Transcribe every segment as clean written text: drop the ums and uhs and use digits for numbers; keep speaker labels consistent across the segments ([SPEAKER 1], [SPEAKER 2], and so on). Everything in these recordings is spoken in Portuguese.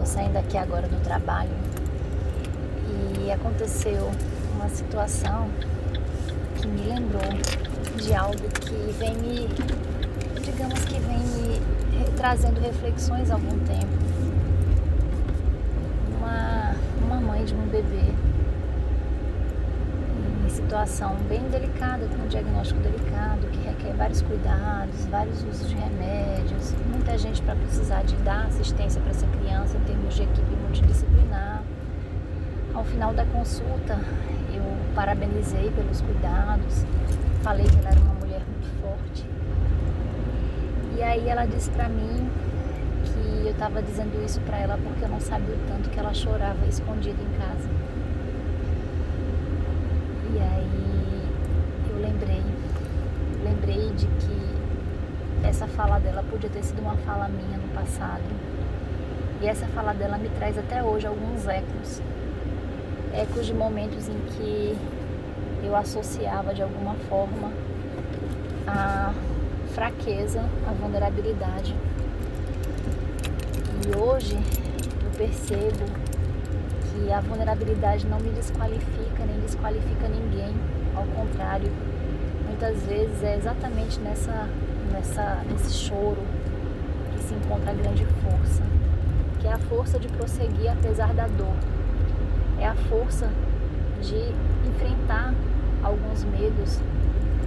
[SPEAKER 1] Tô saindo aqui agora do trabalho e aconteceu uma situação que me lembrou de algo que vem me trazendo reflexões há algum tempo. Uma mãe de um bebê em situação bem delicada, com um diagnóstico delicado, que requer vários cuidados, vários usos de remédios, muita gente para precisar de dar assistência para essa criança em termos de equipe multidisciplinar. Ao final da consulta, eu parabenizei pelos cuidados, falei que ela era uma mulher muito forte. E aí ela disse para mim que eu estava dizendo isso para ela porque eu não sabia o tanto que ela chorava escondida em casa. E aí eu lembrei de que essa fala dela podia ter sido uma fala minha no passado. E essa fala dela me traz até hoje alguns ecos de momentos em que eu associava de alguma forma a fraqueza, a vulnerabilidade. E hoje eu percebo que a vulnerabilidade não me desqualifica, nem desqualifica ninguém. Ao contrário, muitas vezes é exatamente nesse choro que se encontra a grande força, que é a força de prosseguir apesar da dor. É a força de enfrentar alguns medos,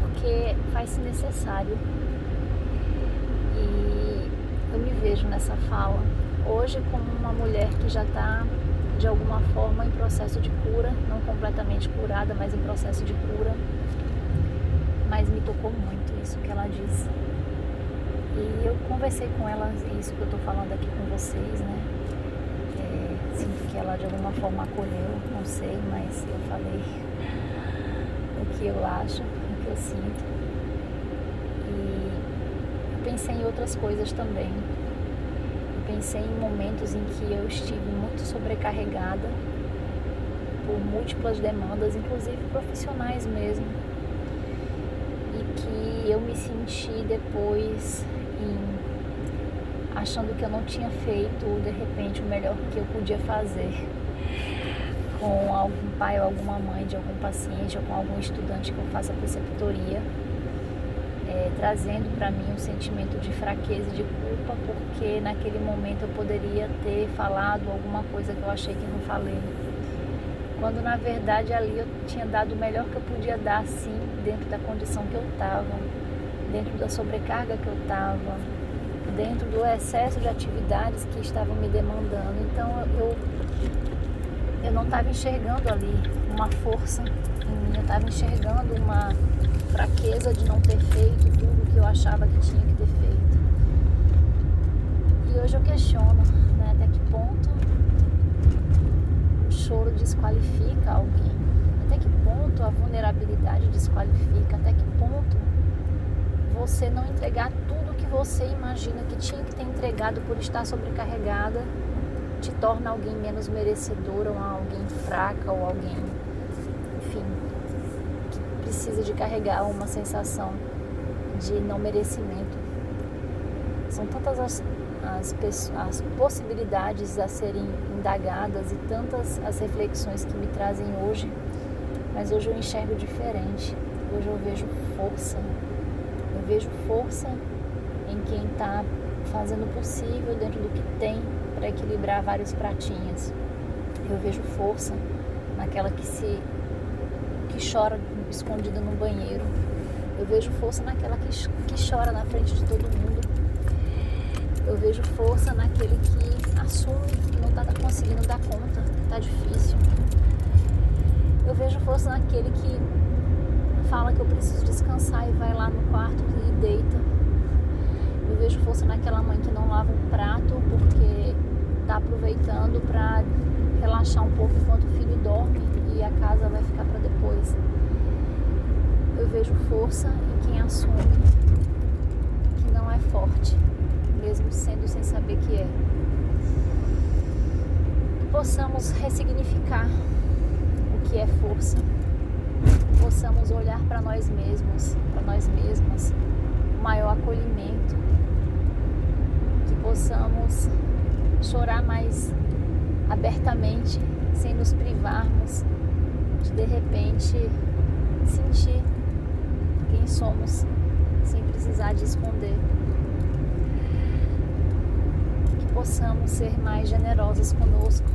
[SPEAKER 1] porque faz-se necessário. E eu me vejo nessa fala hoje como uma mulher que já está de alguma forma em processo de cura, não completamente curada, mas em processo de cura. Mas me tocou muito isso que ela disse. E eu conversei com ela, isso que eu estou falando aqui com vocês, né? Sinto que ela de alguma forma acolheu, não sei, mas eu falei o que eu acho, o que eu sinto. E eu pensei em outras coisas também. Eu pensei em momentos em que eu estive muito sobrecarregada por múltiplas demandas, inclusive profissionais mesmo. E que eu me senti depois achando que eu não tinha feito, de repente, o melhor que eu podia fazer com algum pai ou alguma mãe de algum paciente ou com algum estudante que eu faça preceptoria, trazendo para mim um sentimento de fraqueza e de culpa, porque naquele momento eu poderia ter falado alguma coisa que eu achei que não falei. Quando, na verdade, ali eu tinha dado o melhor que eu podia dar, sim, dentro da condição que eu estava, dentro da sobrecarga que eu estava, dentro do excesso de atividades que estavam me demandando. Então eu não estava enxergando ali uma força em mim, eu estava enxergando uma fraqueza de não ter feito tudo que eu achava que tinha que ter feito. E hoje eu questiono, né, até que ponto o choro desqualifica alguém, até que ponto a vulnerabilidade desqualifica, até que ponto você não entregar tudo que você imagina que tinha que ter entregado por estar sobrecarregada te torna alguém menos merecedora, ou alguém fraca, ou alguém, enfim, que precisa de carregar uma sensação de não merecimento. São tantas as possibilidades a serem indagadas e tantas as reflexões que me trazem hoje, mas hoje eu enxergo diferente. Hoje eu vejo força. Eu vejo força em quem está fazendo o possível dentro do que tem para equilibrar vários pratinhos. Eu vejo força naquela que chora escondida no banheiro. Eu vejo força naquela que chora na frente de todo mundo. Eu vejo força naquele que assume que não está conseguindo dar conta, que está difícil. Eu vejo força naquele que fala que eu preciso descansar e vai lá no quarto e deita. Eu vejo força naquela mãe que não lava um prato porque está aproveitando para relaxar um pouco enquanto o filho dorme e a casa vai ficar para depois. Eu vejo força em quem assume que não é forte, mesmo sendo sem saber que é. Que possamos ressignificar o que é força. Possamos olhar para nós mesmos, para nós mesmas, o maior acolhimento, que possamos chorar mais abertamente, sem nos privarmos de repente sentir quem somos, sem precisar de esconder. Que possamos ser mais generosos conosco,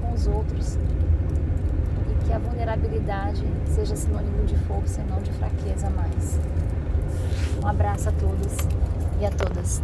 [SPEAKER 1] com os outros, e que a vulnerabilidade seja sinônimo de força e não de fraqueza mais. Um abraço a todos e a todas.